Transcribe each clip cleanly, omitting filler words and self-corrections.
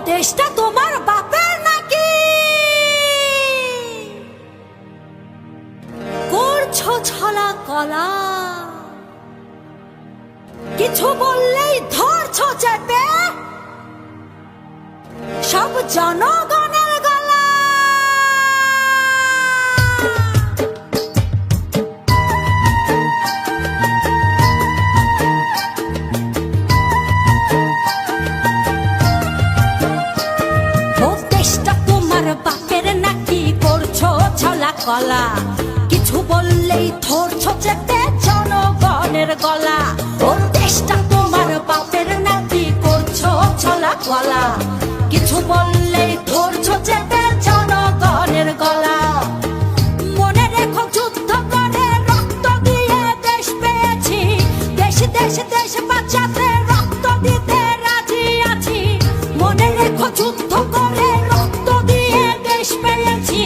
দেশটা তোমার বাপের নাকি? করছো ছলা কলা, কিছু বললেই ধরছো চেপে সব জনগণের গলা। ও দেশটা তোমার বাপের নাকি? করছো ছলা কলা, কিছু বললেই ধরছো চেপে জনগণের গলা। ও দেশটা তোমার বাপের নাকি? করছো ছলা কলা, কিছু বললেই ধরছো চেপে জনগণের গলা। মনে রেখো যুদ্ধ করে রক্ত দিয়ে দেশ পেয়েছি, দেশ দেশ দেশ বাঁচাতে রক্ত দিতে রাজি আছি। মনে রেখো যুদ্ধ করে রক্ত দিয়ে দেশ পেয়েছি,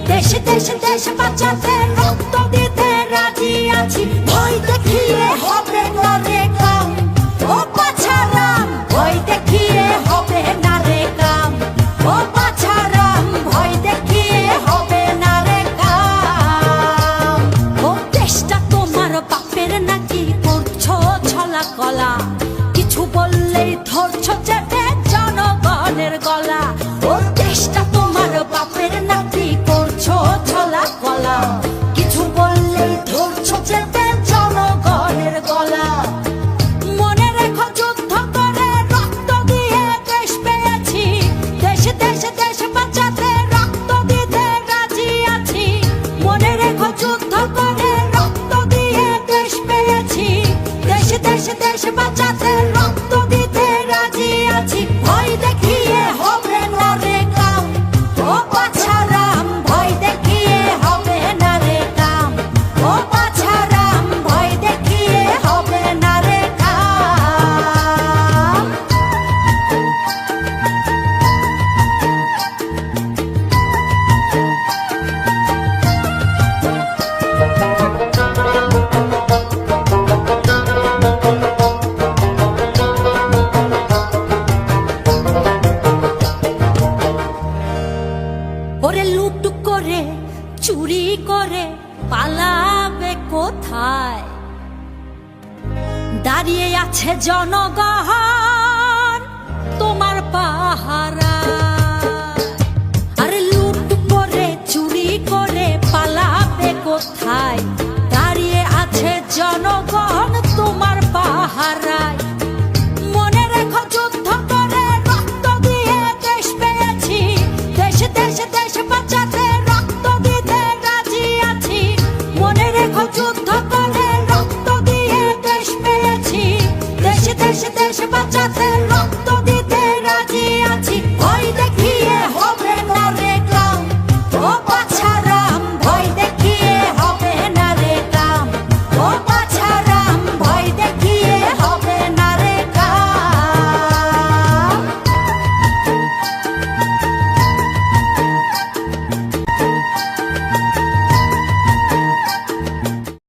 দেশ দেশ দেশ বাঁচাতে রক্ত দিতে রাজি আছি। ভয় দেখিয়ে হবে না রে কাম, ও বাছারাম, ভয় দেখিয়ে হবে না রে কাম, ও বাছারাম, ভয় দেখিয়ে হবে না রে কাম। ও দেশটা তোমার বাপের নাকি? করছো ছলা কলা, কিছু বললেই ধরছো চেপে জনগণের গলা। ও দেশটা তোমার বাপের নাকি? করছো ছলা কলা, কিছু বললেই ধরছো চেপে জনগণের গলা। মনে রেখো যুদ্ধ করে রক্ত দিয়ে দেশ পেয়েছি, দেশ দেশ দেশ বাঁচাতে রক্ত দিতে রাজি আছি। মনে রেখো যুদ্ধ করে রক্ত দিয়ে দেশ পেয়েছি, দেশ দেশ দেশ বাঁচাতে রক্ত দিতে রাজি আছি। ভয় দেখিয়ে হবে না রে কাম, ও বাছারাম, ভয় দেখিয়ে হবে না রে কাম, ও বাছারাম, ভয় দেখিয়ে হবে না রে কাম। ওরে লুট করে চুরি করে পালাবে কোথায়? দাঁড়িয়ে আছে জনগণ তোমার পাহারা। আরে লুট করে চুরি করে পালাবে কোথায়? দাঁড়িয়ে আছে জনগণ